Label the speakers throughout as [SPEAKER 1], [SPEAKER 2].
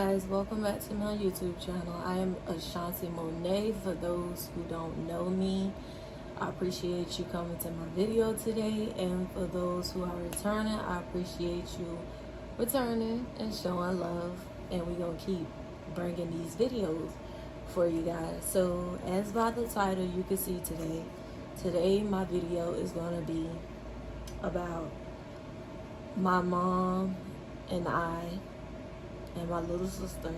[SPEAKER 1] guys, welcome back to my YouTube channel. I am AshontiMonāi. For those who don't know me, I appreciate you coming to my video today, and for those who are returning, I appreciate you returning and showing love, and we're gonna keep bringing these videos for you guys. So as by the title you can see, today my video is gonna be about my mom and I and my little sister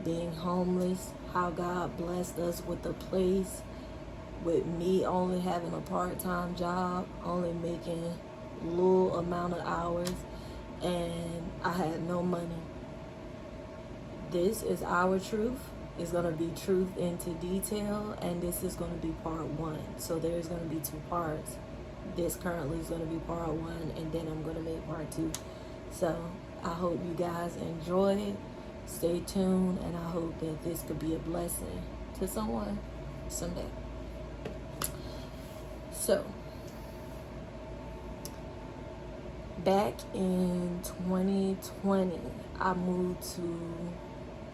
[SPEAKER 1] being homeless, how God blessed us with a place, with me only having a part-time job, only making little amount of hours, and I had no money. This is our truth. It's going to be truth into detail, and this is going to be part one. So there's going to be two parts. This currently is going to be part one, and then I'm going to make part two. So I hope you guys enjoy it. Stay tuned, and I hope that this could be a blessing to someone someday. So, back in 2020, I moved to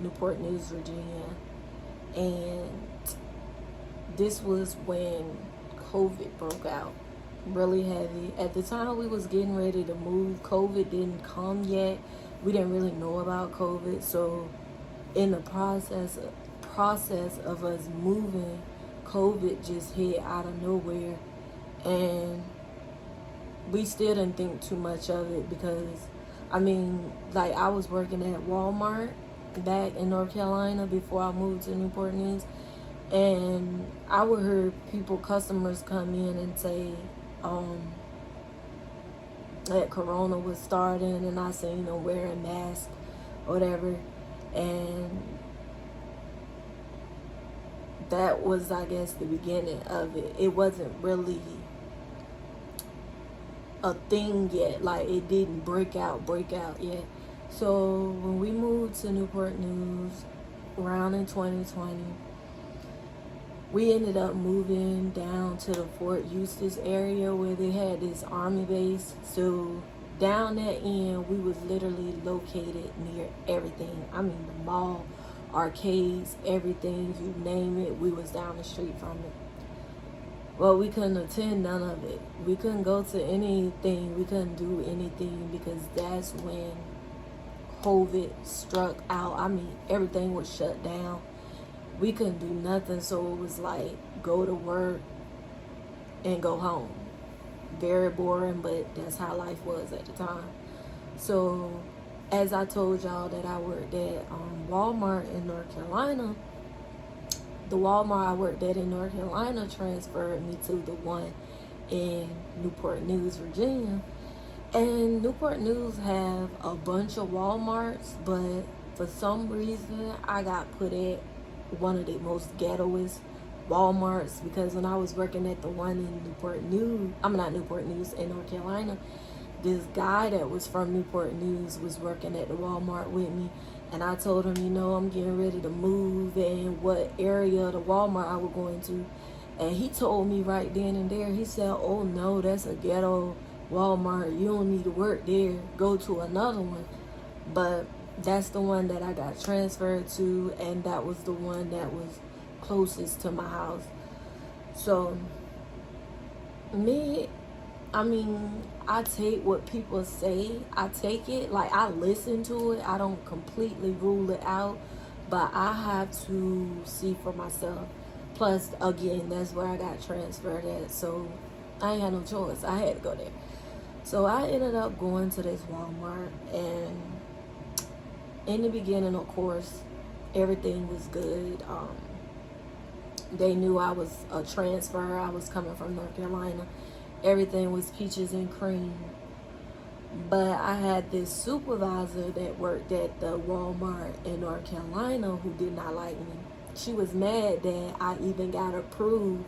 [SPEAKER 1] Newport News, Virginia, and this was when COVID broke out really heavy. At the time we was getting ready to move, COVID didn't come yet. We didn't really know about COVID, so in the process of us moving, COVID just hit out of nowhere, and we still didn't think too much of it because, I was working at Walmart back in North Carolina before I moved to Newport News, and I would hear customers come in and say that Corona was starting, and I seen them wearing masks or whatever, and that was, I guess, the beginning of it. It wasn't really a thing yet, like it didn't break out yet. So when we moved to Newport News around in 2020, we ended up moving down to the Fort Eustis area where they had this army base. So down that end, we was literally located near everything. The mall, arcades, everything, you name it, we was down the street from it. Well, we couldn't attend none of it. We couldn't go to anything. We couldn't do anything because that's when COVID struck out. Everything was shut down. We couldn't do nothing, so it was like go to work and go home. Very boring, but that's how life was at the time. So as I told y'all that I worked at Walmart in North Carolina, the Walmart I worked at in North Carolina transferred me to the one in Newport News, Virginia. And Newport News have a bunch of Walmarts, but for some reason I got put at one of the most ghettoest Walmarts, because when I was working at the one in in North Carolina, this guy that was from Newport News was working at the Walmart with me, and I told him, I'm getting ready to move and what area of the Walmart I was going to, and he told me right then and there, he said, "Oh no, that's a ghetto Walmart, you don't need to work there, go to another one." But that's the one that I got transferred to, and that was the one that was closest to my house. So I take what people say, I take it, like I listen to it, I don't completely rule it out, but I have to see for myself. Plus, again, that's where I got transferred at, so I ain't had no choice, I had to go there. So I ended up going to this Walmart, and in the beginning, of course, everything was good. They knew I was a transfer. I was coming from North Carolina. Everything was peaches and cream. But I had this supervisor that worked at the Walmart in North Carolina who did not like me. She was mad that I even got approved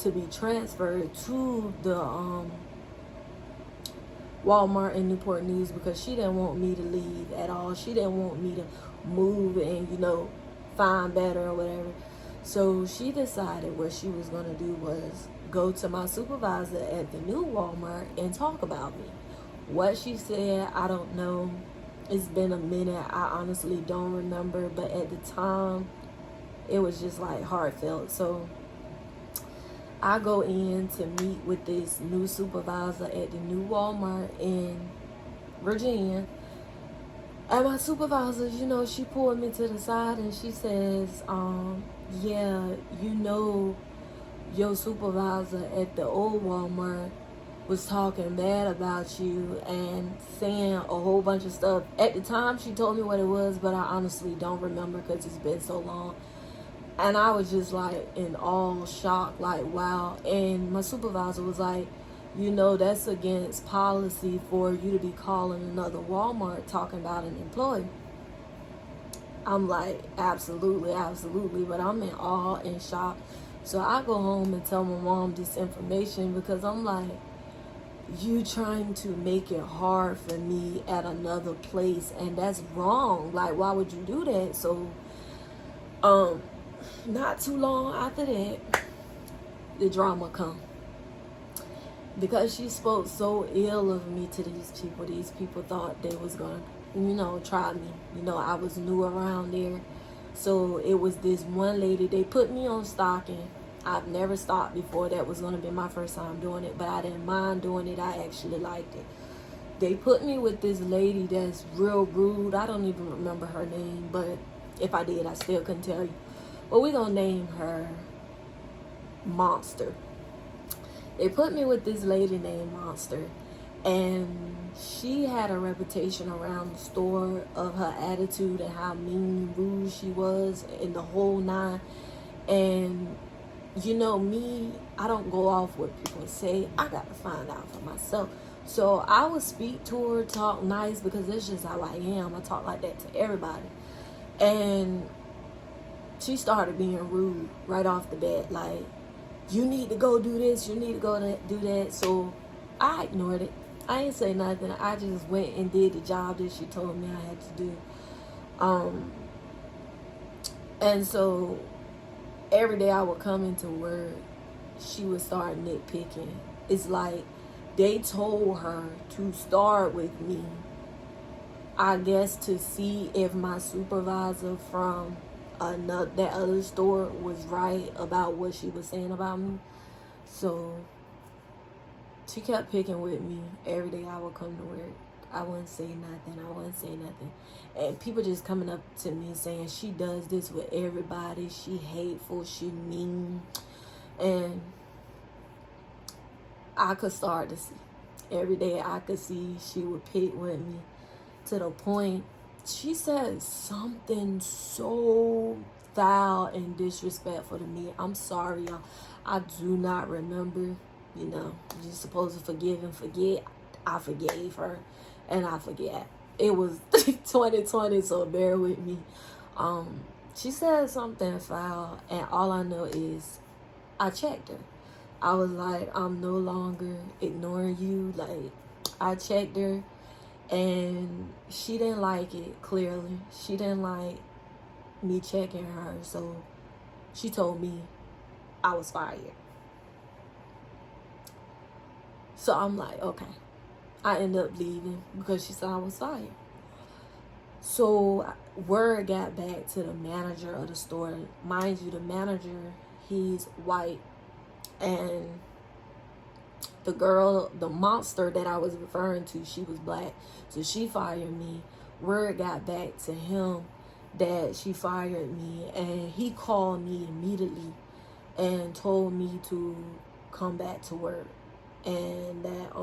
[SPEAKER 1] to be transferred to the Walmart in Newport News, because she didn't want me to leave at all. She didn't want me to move and, find better or whatever. So she decided what she was going to do was go to my supervisor at the new Walmart and talk about me. What she said, I don't know. It's been a minute. I honestly don't remember, but at the time, it was just like heartfelt. So I go in to meet with this new supervisor at the new Walmart in Virginia. And my supervisor, she pulled me to the side and she says, yeah, your supervisor at the old Walmart was talking bad about you and saying a whole bunch of stuff. At the time, she told me what it was, but I honestly don't remember because it's been so long. And I was just like in all shock, like, wow. And my supervisor was like, that's against policy for you to be calling another Walmart talking about an employee. I'm like, absolutely, absolutely. But I'm in awe and shock. So I go home and tell my mom this information because I'm like, you trying to make it hard for me at another place, and that's wrong. Like, why would you do that? So, not too long after that, the drama come. Because she spoke so ill of me to these people thought they was going to, try me. I was new around there. So it was this one lady, they put me on stocking. I've never stocked before. That was going to be my first time doing it, but I didn't mind doing it. I actually liked it. They put me with this lady that's real rude. I don't even remember her name, but if I did, I still couldn't tell you. But we're going to name her Monster. They put me with this lady named Monster, and she had a reputation around the store of her attitude and how mean, rude she was in the whole nine. And me, I don't go off what people say. I got to find out for myself. So I would speak to her, talk nice, because that's just how I am. I talk like that to everybody. And she started being rude right off the bat, like, you need to go do this, you need to go do that. So I ignored it. I ain't say nothing. I just went and did the job that she told me I had to do. And so every day I would come into work, she would start nitpicking. It's like they told her to start with me, I guess, to see if my supervisor from that other store was right about what she was saying about me. So she kept picking with me. Every day I would come to work, I wouldn't say nothing. And people just coming up to me saying she does this with everybody, she hateful, she mean. And I could start to see. Every day I could see she would pick with me, to the point she said something so foul and disrespectful to me. I'm sorry, y'all. I do not remember. You're supposed to forgive and forget. I forgave her, and I forget. It was 2020, so bear with me. She said something foul, and all I know is I checked her. I was like, I'm no longer ignoring you. Like, I checked her. And she didn't like it, clearly. She didn't like me checking her. So she told me I was fired. So I'm like, okay. I ended up leaving because she said I was fired. So word got back to the manager of the store. Mind you, the manager, he's white. And the girl, the Monster that I was referring to, she was black. So she fired me. Word got back to him that she fired me. And he called me immediately and told me to come back to work. And that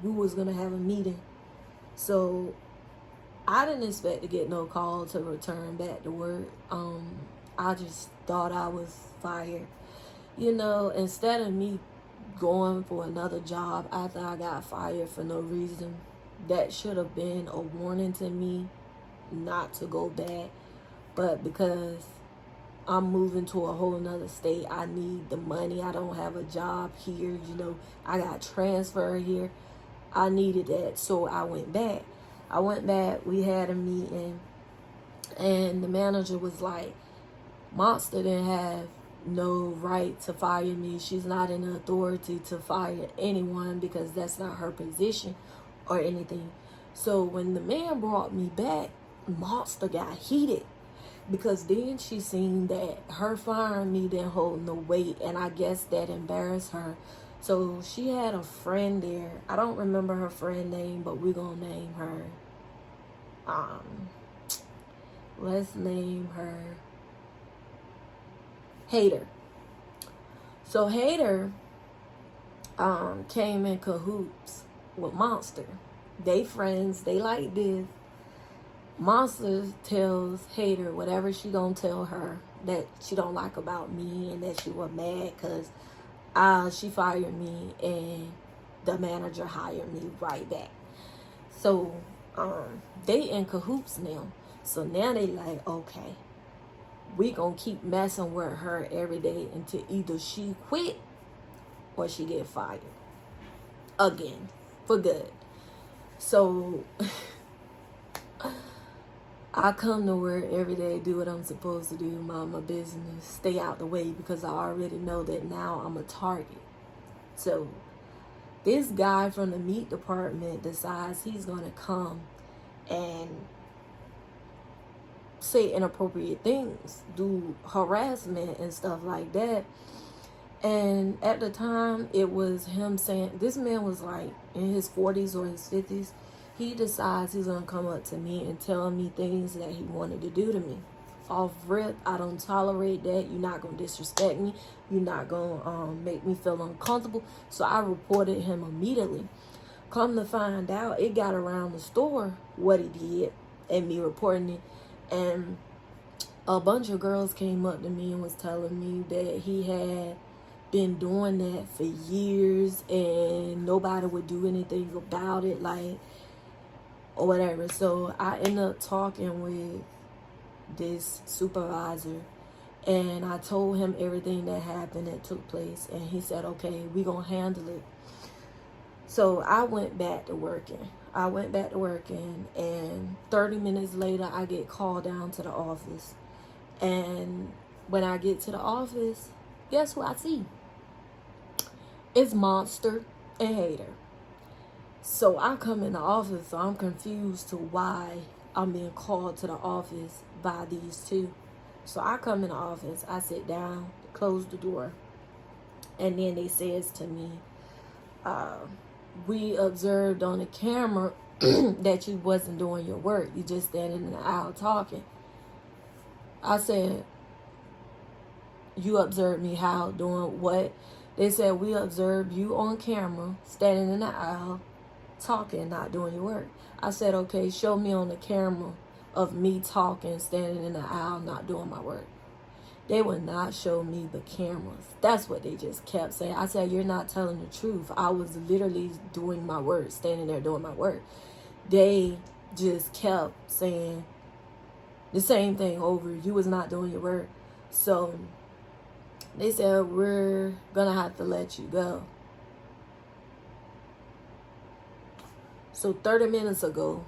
[SPEAKER 1] we was going to have a meeting. So I didn't expect to get no call to return back to work. I just thought I was fired. Instead of me going for another job after I got fired for no reason, that should have been a warning to me not to go back. But because I'm moving to a whole nother state, I need the money. I don't have a job here, I got transferred here. I needed that, so I went back. We had a meeting, and the manager was like, Monster didn't have no right to fire me. She's not in authority to fire anyone because that's not her position or anything. So when the man brought me back, Monster got heated. Because then she seen that her firing me didn't hold no weight, and I guess that embarrassed her. So she had a friend there. I don't remember her friend name, but we're gonna name her. Let's name her Hater. So Hater came in cahoots with Monster. They friends. They like this. Monster tells Hater whatever she gonna tell her that she don't like about me, and that she was mad because she fired me and the manager hired me right back. So they in cahoots now. So now they like, okay, we gonna keep messing with her every day until either she quit or she get fired again for good. So I come to work every day, do what I'm supposed to do, mind my business, stay out the way, because I already know that now I'm a target. So this guy from the meat department decides he's going to come and say inappropriate things, do harassment and stuff like that. And at the time, it was him saying, this man was like in his 40s or his 50s. He decides he's going to come up to me and tell me things that he wanted to do to me. Off rip, I don't tolerate that. You're not going to disrespect me. You're not going to make me feel uncomfortable. So I reported him immediately. Come to find out, it got around the store what he did and me reporting it. And a bunch of girls came up to me and was telling me that he had been doing that for years and nobody would do anything about it, like, or whatever. So I ended up talking with this supervisor, and I told him everything that happened, that took place, and he said, okay, we gonna handle it. So I went back to working. And 30 minutes later, I get called down to the office. And when I get to the office, guess who I see? It's Monster and Hater. So I come in the office, so I'm confused to why I'm being called to the office by these two. So I come in the office, I sit down, close the door, and then they says to me, we observed on the camera that you wasn't doing your work. You just standing in the aisle talking. I said, you observed me how? Doing what? They said, we observed you on camera, standing in the aisle, talking, not doing your work. I said, okay, show me on the camera of me talking, standing in the aisle, not doing my work. They would not show me the cameras. That's what they just kept saying. I said, you're not telling the truth. I was literally doing my work, standing there doing my work. They just kept saying the same thing over. You was not doing your work. So they said, we're going to have to let you go. So 30 minutes ago,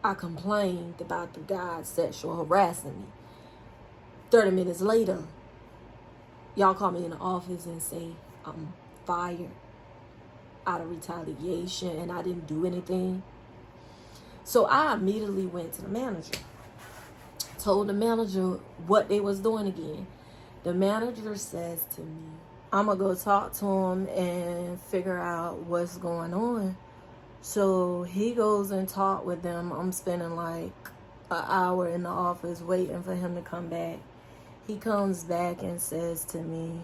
[SPEAKER 1] I complained about the guy sexual harassing me. 30 minutes later, y'all call me in the office and say I'm fired out of retaliation and I didn't do anything. So I immediately went to the manager. Told the manager what they was doing again. The manager says to me, I'm going to go talk to him and figure out what's going on. So he goes and talk with them. I'm spending like an hour in the office waiting for him to come back. He comes back and says to me,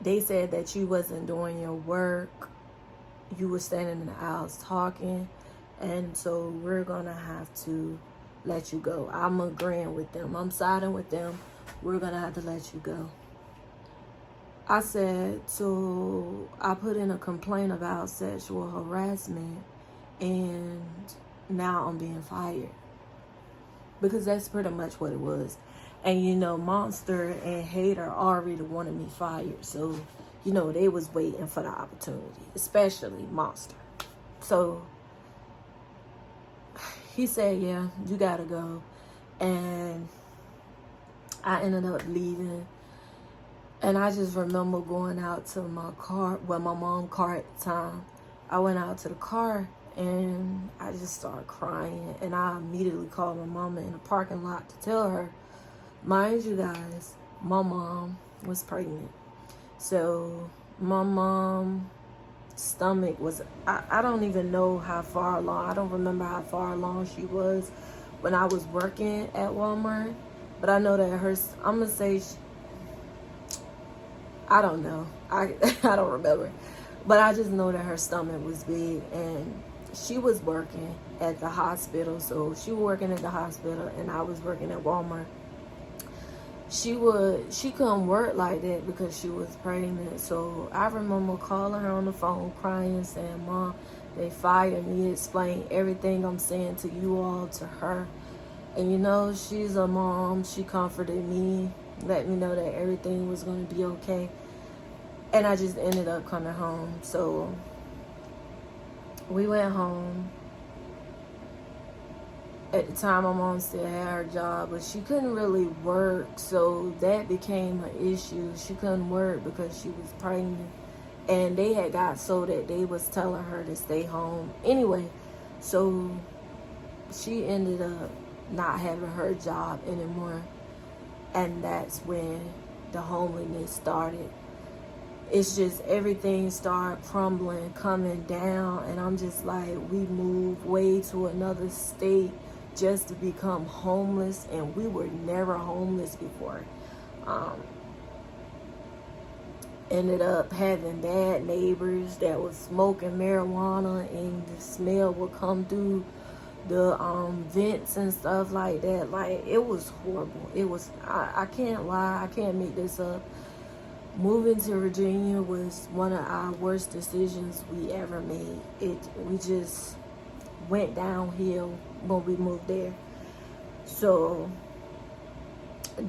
[SPEAKER 1] they said that you wasn't doing your work. You were standing in the aisles talking. And so we're going to have to let you go. I'm agreeing with them. I'm siding with them. We're going to have to let you go. I said, so I put in a complaint about sexual harassment and now I'm being fired. Because that's pretty much what it was. And, you know, Monster and Hater already wanted me fired. So, you know, they was waiting for the opportunity, especially Monster. So he said, yeah, you got to go. And I ended up leaving. And I just remember going out to my car, well, my mom's car at the time. I went out to the car and I just started crying. And I immediately called my mama in the parking lot to tell her, mind you guys, my mom was pregnant. So my mom's stomach was, I don't even know how far along. I don't remember how far along she was when I was working at Walmart. But I know that I'm going to say, I don't know. I don't remember. But I just know that her stomach was big. And she was working at the hospital. So she was working at the hospital and I was working at Walmart. She couldn't work like that because she was pregnant. So I remember calling her on the phone, crying, saying, Mom, they fired me, explain everything I'm saying to you all to her. And you know, she's a mom. She comforted me, let me know that everything was going to be okay. And I just ended up coming home. So we went home. At the time, my mom still had her job, but she couldn't really work, so that became an issue. She couldn't work because she was pregnant, and they had got so that they was telling her to stay home. Anyway, so she ended up not having her job anymore, and that's when the homelessness started. It's just everything started crumbling, coming down, and I'm just like, we moved way to another state just to become homeless, and we were never homeless before. Ended up having bad neighbors that was smoking marijuana, and the smell would come through the vents and stuff like that. Like, it was horrible. It was, I can't lie, I can't make this up. Moving to Virginia was one of our worst decisions we ever made. We just went downhill when we moved there. So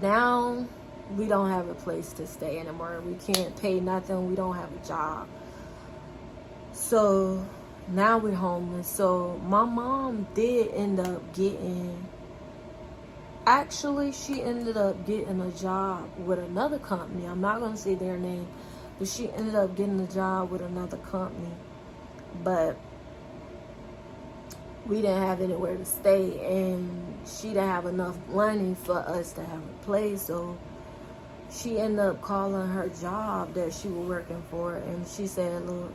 [SPEAKER 1] now we don't have a place to stay anymore. We can't pay nothing. We don't have a job. So now we're homeless. So my mom did end up getting, actually she ended up getting a job with another company. I'm not going to say their name, but she ended up getting a job with another company. But we didn't have anywhere to stay, and she didn't have enough money for us to have a place. So she ended up calling her job that she was working for, and she said, look,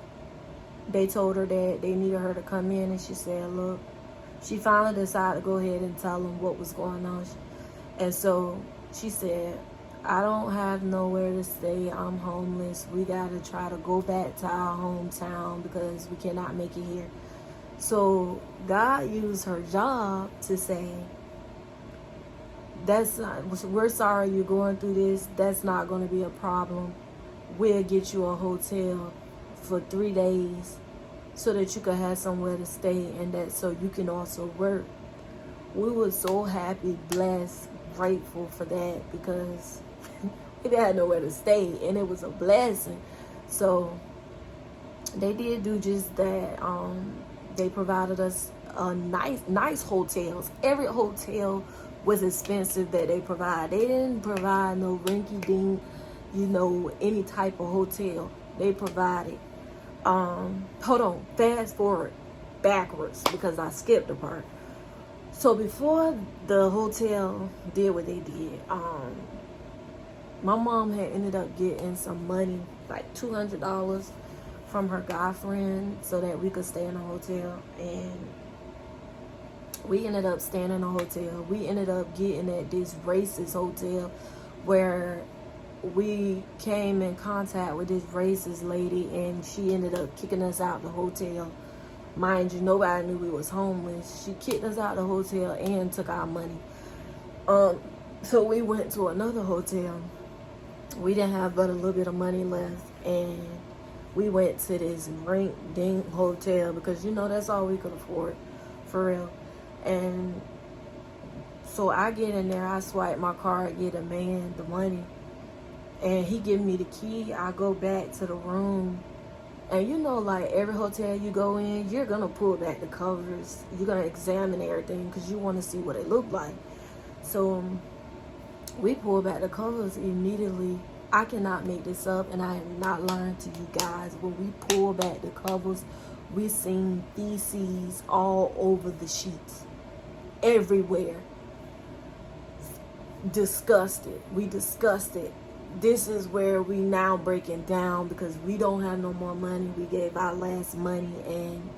[SPEAKER 1] they told her that they needed her to come in, and she said, look, she finally decided to go ahead and tell them what was going on. And so she said, I don't have nowhere to stay. I'm homeless. We got to try to go back to our hometown because we cannot make it here. So God used her job to say, we're sorry you're going through this. That's not going to be a problem. We'll get you a hotel for 3 days so that you can have somewhere to stay, and that so you can also work. We were so happy, blessed, grateful for that, because we didn't have nowhere to stay, and it was a blessing. So they did do just that. They provided us nice hotels. Every hotel was expensive that they provide. They didn't provide no rinky-dink, any type of hotel. They provided. Hold on, fast forward backwards because I skipped a part. So before the hotel did what they did, my mom had ended up getting some money, like $200 from her guy friend, so that we could stay in a hotel. And we ended up staying in a hotel. We ended up getting at this racist hotel where we came in contact with this racist lady, and she ended up kicking us out the hotel. Mind you, nobody knew we was homeless. She kicked us out the hotel and took our money. So we went to another hotel. We didn't have but a little bit of money left, and we went to this rink-dink hotel because, that's all we could afford, for real. And so I get in there, I swipe my card, get a man the money, and he give me the key. I go back to the room, and like every hotel you go in, you're gonna pull back the covers. You're gonna examine everything because you want to see what it looked like. So we pull back the covers immediately. I cannot make this up, and I am not lying to you guys. When we pull back the covers, We seen feces all over the sheets, everywhere. Disgusted. We disgusted. This is where we now breaking down because we don't have no more money. We gave our last money and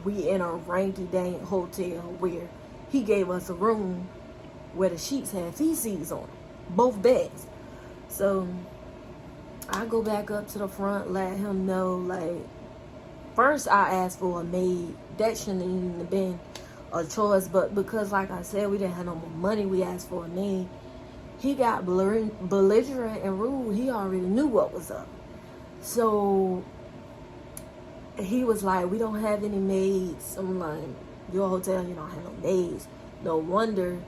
[SPEAKER 1] we in a ranky-dank hotel where he gave us a room where the sheets had feces on it, both beds. So I go back up to the front, let him know, like, first I asked for a maid. That shouldn't even have been a choice, but because, like I said, we didn't have no more money, we asked for a maid. He got belligerent and rude. He already knew what was up. So he was like, we don't have any maids. I'm like, your hotel, you don't have no maids. No wonder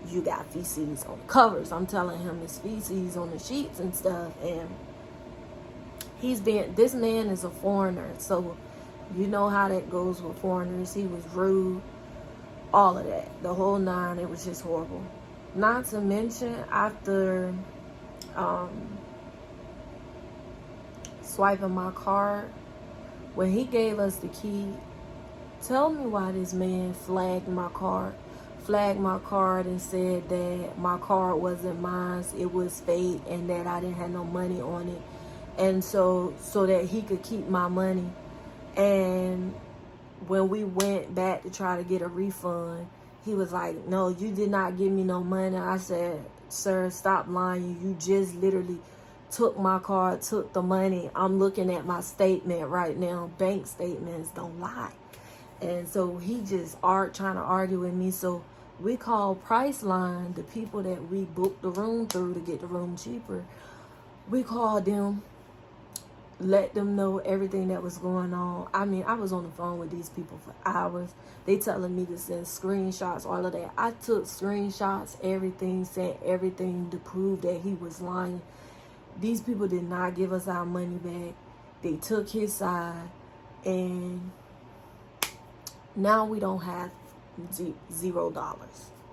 [SPEAKER 1] you got feces on the covers. I'm telling him it's feces on the sheets and stuff. And this man is a foreigner. So you know how that goes with foreigners. He was rude. All of that. The whole nine. It was just horrible. Not to mention, after swiping my card, when he gave us the key, tell me why this man flagged my card and said that my card wasn't mine, it was fake, and that I didn't have no money on it, and so that he could keep my money. And when we went back to try to get a refund, he was like, no, you did not give me no money. I said, sir, stop lying. You just literally took my card, took the money. I'm looking at my statement right now. Bank statements don't lie. And so he just trying to argue with me. So we called Priceline, the people that we booked the room through to get the room cheaper. We called them, let them know everything that was going on. I mean, I was on the phone with these people for hours. They telling me to send screenshots, all of that. I took screenshots, everything, sent everything to prove that he was lying. These people did not give us our money back. They took his side, and now we don't have $0,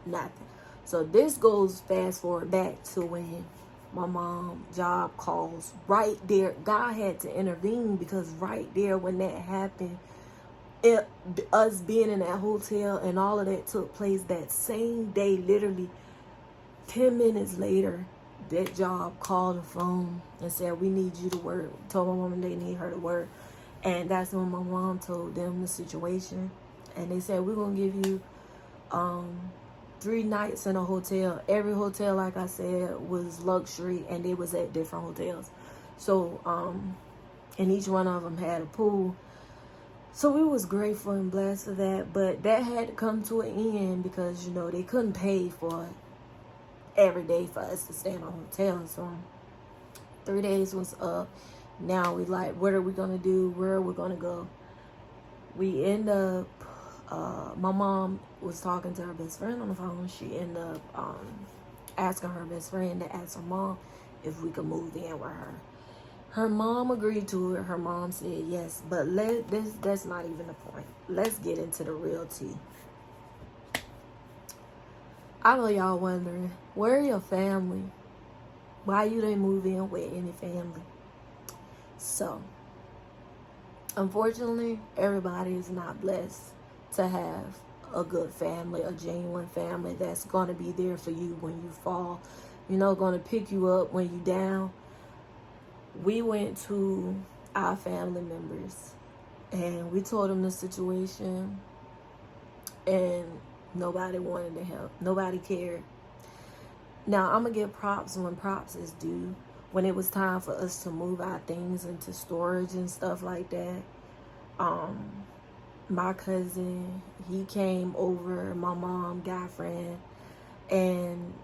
[SPEAKER 1] nothing. So this goes fast forward back to when my mom job calls right there. God had to intervene because right there when that happened, us being in that hotel and all of that took place that same day, literally 10 minutes later, that job called the phone and said, we need you to work. Told my mom they need her to work. And that's when my mom told them the situation. And they said, we're going to give you 3 nights in a hotel. Every hotel, like I said, was luxury, and they was at different hotels. So, and each one of them had a pool. So we was grateful and blessed for that. But that had to come to an end because, you know, they couldn't pay for every day for us to stay in a hotel. So 3 days was up. Now we like, what are we going to do? Where are we going to go? We end up, my mom was talking to her best friend on the phone. She ended up asking her best friend to ask her mom if we could move in with her. Her mom agreed to it. Her mom said yes, but that's not even the point. Let's get into the real tea. I know y'all wondering, where are your family? Why you didn't move in with any family? So, unfortunately, everybody is not blessed to have a good family, a genuine family that's going to be there for you when you fall, you know, going to pick you up when you down. We went to our family members and we told them the situation, and nobody wanted to help. Nobody cared. Now, I'm going to give props when props is due. When it was time for us to move our things into storage and stuff like that, my cousin, he came over, my mom, guy friend, and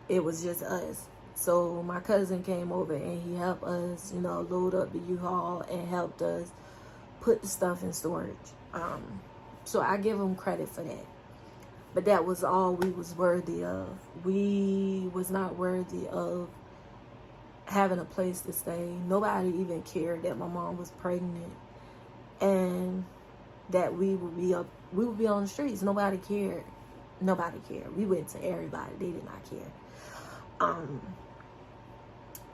[SPEAKER 1] it was just us. So my cousin came over and he helped us, you know, load up the U-Haul and helped us put the stuff in storage. So I give him credit for that. But that was all we was worthy of. We was not worthy of having a place to stay. Nobody even cared that my mom was pregnant and that we would be on the streets. Nobody cared. Nobody cared. We went to everybody. They did not care.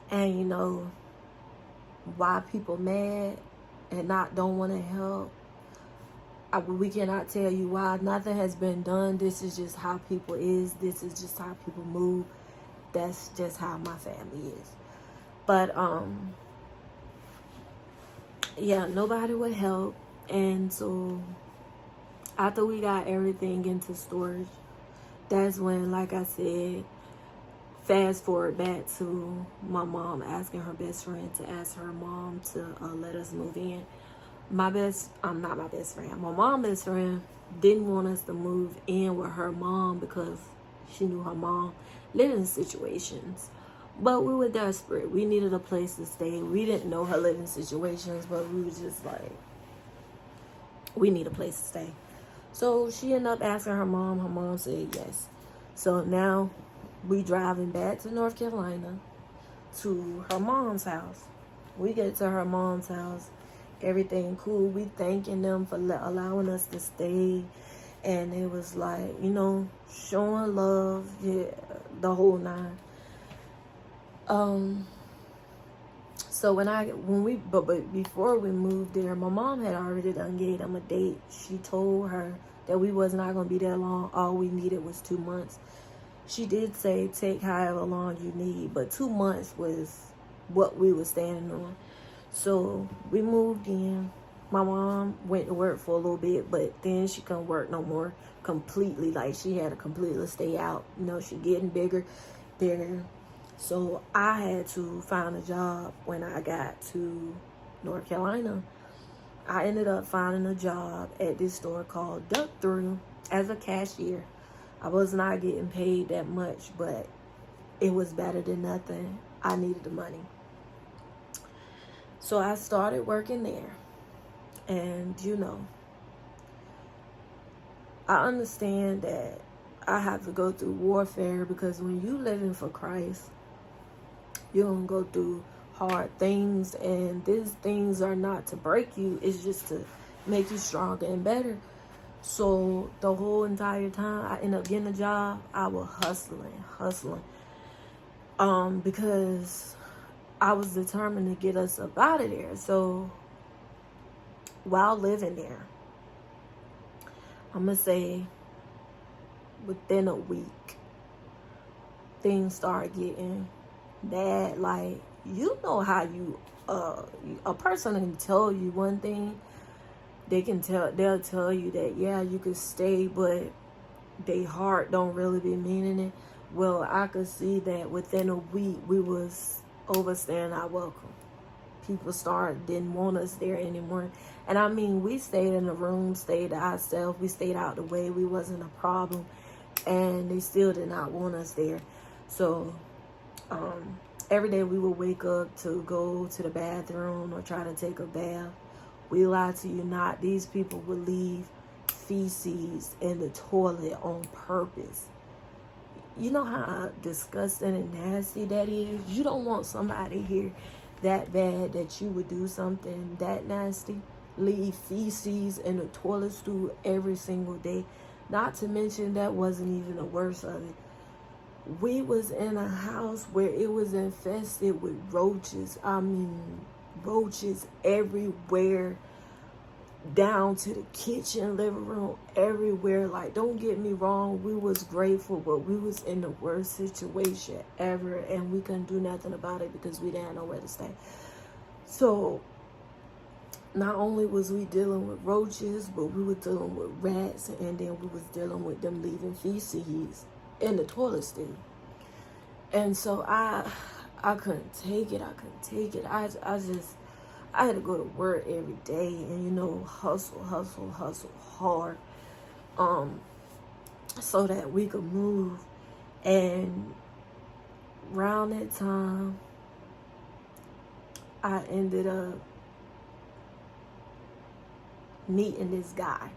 [SPEAKER 1] And you know why people mad? and don't want to help, we cannot tell you why. Nothing has been done. This is just how people is. This is just how people move. That's just how my family is. But yeah, nobody would help. And so after we got everything into storage, that's when, like I said, fast forward back to my mom asking her best friend to ask her mom to let us move in. Not my best friend. My mom's best friend didn't want us to move in with her mom because she knew her mom living situations. But we were desperate. We needed a place to stay. We didn't know her living situations, but we were just like, we need a place to stay. So she ended up asking her mom. Her mom said yes. So now we driving back to North Carolina to her mom's house. We get to her mom's house. Everything cool. We thanking them for allowing us to stay. And it was like, you know, showing love. Yeah, the whole nine. So but before we moved there, my mom had already done gave them a date. She told her that we was not going to be there long. All we needed was 2 months. She did say take however long you need, but 2 months was what we were standing on. So we moved in. My mom went to work for a little bit, but then she couldn't work no more completely. Like, she had to completely stay out. You know, she getting bigger. So I had to find a job when I got to North Carolina. I ended up finding a job at this store called Duck Through as a cashier. I was not getting paid that much, but it was better than nothing. I needed the money. So I started working there. And, you know, I understand that I have to go through warfare, because when you living for Christ, you're going to go through hard things, and these things are not to break you. It's just to make you stronger and better. So the whole entire time I ended up getting a job, I was hustling. Because I was determined to get us up out of there. So while living there, I'm going to say within a week, things started getting bad. Like, you know how you, a person can tell you one thing, they'll tell you that, yeah, you could stay, but their heart don't really be meaning it. Well, I could see that within a week, we was overstaying our welcome. People didn't want us there anymore. And I mean, we stayed in the room, stayed to ourselves, we stayed out the way, we wasn't a problem, and they still did not want us there. So, every day we would wake up to go to the bathroom or try to take a bath. We lie to you not, these people would leave feces in the toilet on purpose. You know how disgusting and nasty that is? You don't want somebody here that bad that you would do something that nasty. Leave feces in the toilet stool every single day. Not to mention, that wasn't even the worst of it. We was in a house where it was infested with roaches. I mean, roaches everywhere, down to the kitchen, living room, everywhere. Like, don't get me wrong, we was grateful, but we was in the worst situation ever, and we couldn't do nothing about it because we didn't know where to stay. So not only was we dealing with roaches, but we were dealing with rats, and then we was dealing with them leaving feces in the toilet stool. And so I couldn't take it. I had to go to work every day and, you know, hustle hard, so that we could move. And around that time, I ended up meeting this guy.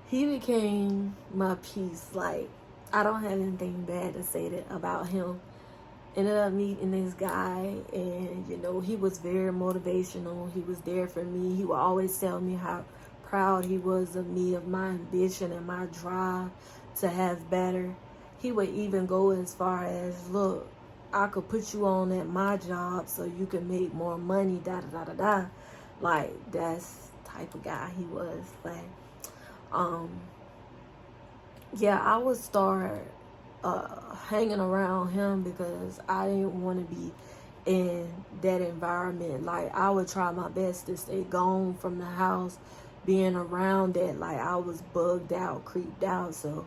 [SPEAKER 1] He became my peace. Like, I don't have anything bad to say about him. Ended up meeting this guy, and, you know, he was very motivational. He was there for me. He would always tell me how proud he was of me, of my ambition and my drive to have better. He would even go as far as, look, I could put you on at my job so you can make more money, da da da da da. Like, that's the type of guy he was. But yeah, I would start hanging around him because I didn't want to be in that environment. Like, I would try my best to stay gone from the house, being around that. Like, I was bugged out, creeped out. So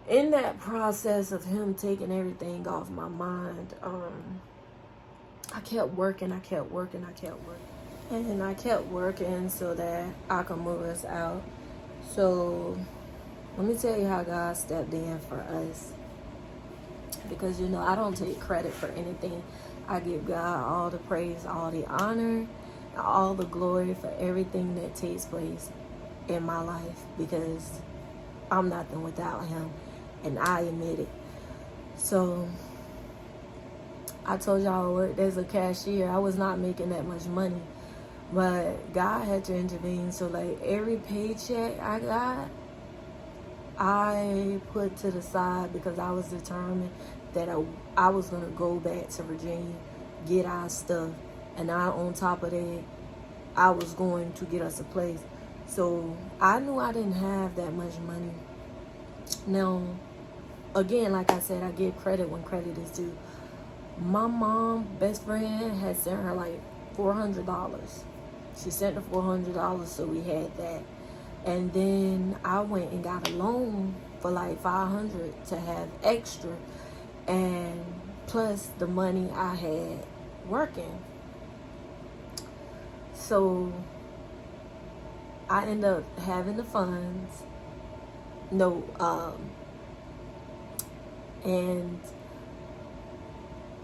[SPEAKER 1] in that process of him taking everything off my mind, I kept working, and I kept working so that I could move us out. So let me tell you how God stepped in for us. Because, you know, I don't take credit for anything. I give God all the praise, all the honor, all the glory for everything that takes place in my life. Because I'm nothing without him. And I admit it. So I told y'all I worked as a cashier. I was not making that much money. But God had to intervene. So, like, every paycheck I got, I put to the side because I was determined that I was going to go back to Virginia, get our stuff. And now on top of that, I was going to get us a place. So I knew I didn't have that much money. Now, again, like I said, I give credit when credit is due. My mom, best friend, had sent her like $400. She sent the $400, so we had that. And then I went and got a loan for like $500 to have extra, and plus the money I had working. So I ended up having the funds. And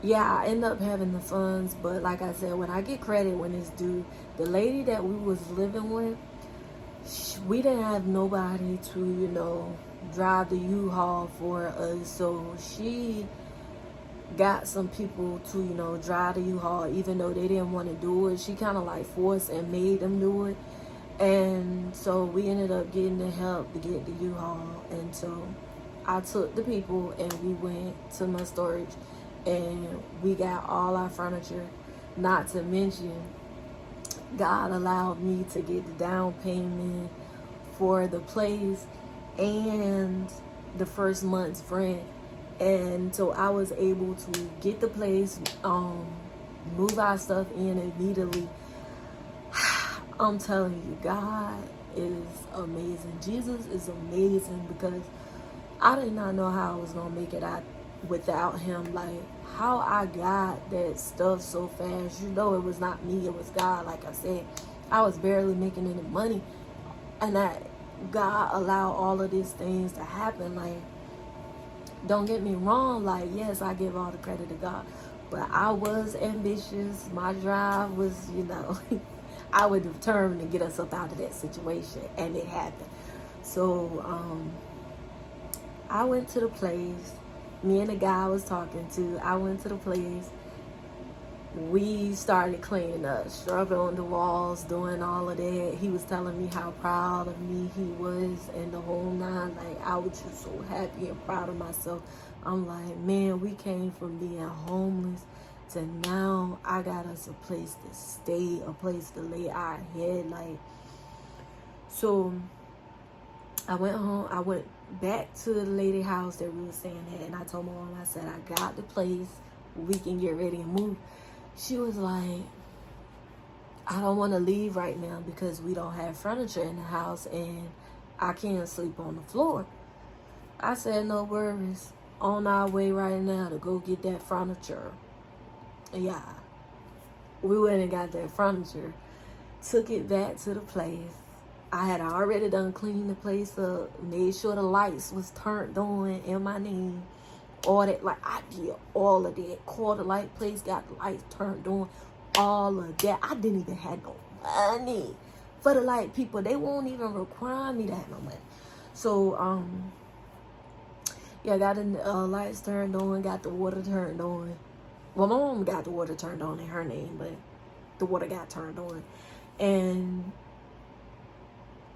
[SPEAKER 1] yeah, I ended up having the funds. But like I said, when I get credit when it's due, the lady that we was living with, we didn't have nobody to, you know, drive the U-Haul for us. So she got some people to, you know, drive the U-Haul, even though they didn't want to do it. She kind of like forced and made them do it. And so we ended up getting the help to get the U-Haul. And so I took the people and we went to my storage and we got all our furniture. Not to mention, God allowed me to get the down payment for the place and the first month's rent. And so I was able to get the place, move our stuff in immediately. I'm telling you, God is amazing. Jesus is amazing, because I did not know how I was going to make it out without him. Like, how I got that stuff so fast, you know, it was not me, it was God. Like I said, I was barely making any money, and God allowed all of these things to happen. Like, don't get me wrong, like, yes, I give all the credit to God, but I was ambitious. My drive was, you know, I was determined to get us up out of that situation, and it happened. So I went to the place. Me and the guy I was talking to, I went to the place. We started cleaning up, scrubbing on the walls, doing all of that. He was telling me how proud of me he was and the whole nine. Like, I was just so happy and proud of myself. I'm like, man, we came from being homeless to now I got us a place to stay, a place to lay our head. Like, so I went home. I went back to the lady house that we were staying at, and I told my mom, I said, I got the place. We can get ready and move. She was like, I don't want to leave right now because we don't have furniture in the house and I can't sleep on the floor. I said, no worries. On our way right now to go get that furniture. Yeah. We went and got that furniture. Took it back to the place. I had already done cleaned the place up, made sure the lights was turned on in my name. All that, like, I did all of that. Called the light place, got the lights turned on, all of that. I didn't even have no money for the light people. They won't even require me to have no money. So, yeah, got the lights turned on, got the water turned on. Well, my mom got the water turned on in her name, but the water got turned on. And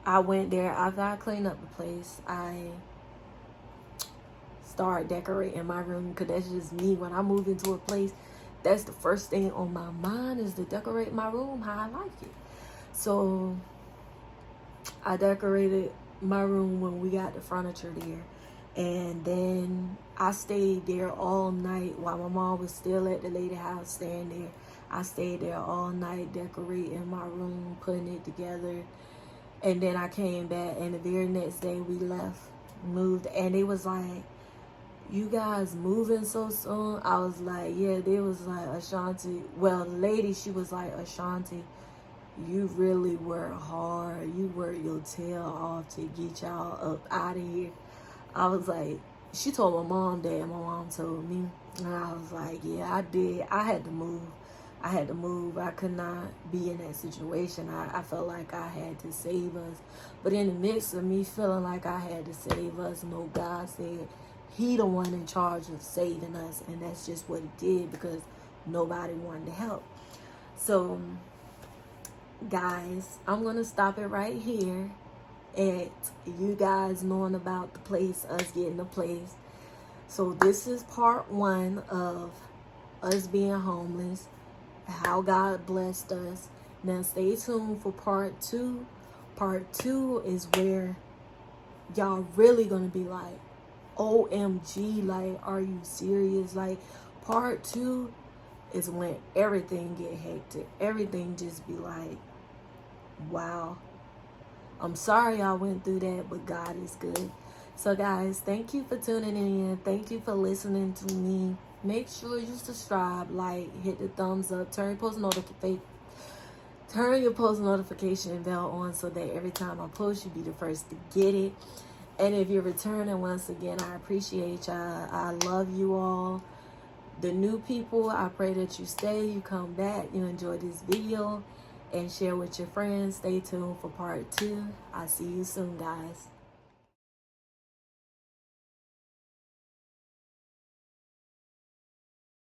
[SPEAKER 1] I went there. After I cleaned up the place, I start decorating my room, because that's just me. When I move into a place, that's the first thing on my mind, is to decorate my room how I like it. So I decorated my room when we got the furniture there. And then I stayed there all night while my mom was still at the lady house staying there. I stayed there all night decorating my room, putting it together. And then I came back, and the very next day we left, moved. And they was like, you guys moving so soon? I was like, yeah. They was like, Ashanti. Well, the lady, she was like, Ashanti, you really work hard. You work your tail off to get y'all up out of here. I was like, she told my mom that, and my mom told me. And I was like, yeah, I did. I had to move. I could not be in that situation. I felt like I had to save us. But in the midst of me feeling like I had to save us, no, God said he the one in charge of saving us. And that's just what he did, because nobody wanted to help. So, guys, I'm going to stop it right here at you guys knowing about the place, us getting the place. So this is part 1 of us being homeless, how God blessed us. Now stay tuned for part 2. Part 2 is where y'all really gonna be like, OMG, like, are you serious? Like, part 2 is when everything get hectic. Everything just be like, wow. I'm sorry I went through that, but God is good. So guys, thank you for tuning in. Thank you for listening to me. Make sure you subscribe, like, hit the thumbs up, turn your post notification bell on, so that every time I post, you'll be the first to get it. And if you're returning, once again, I appreciate y'all. I love you all. The new people, I pray that you stay, you come back, you enjoy this video, and share with your friends. Stay tuned for part 2. I'll see you soon, guys.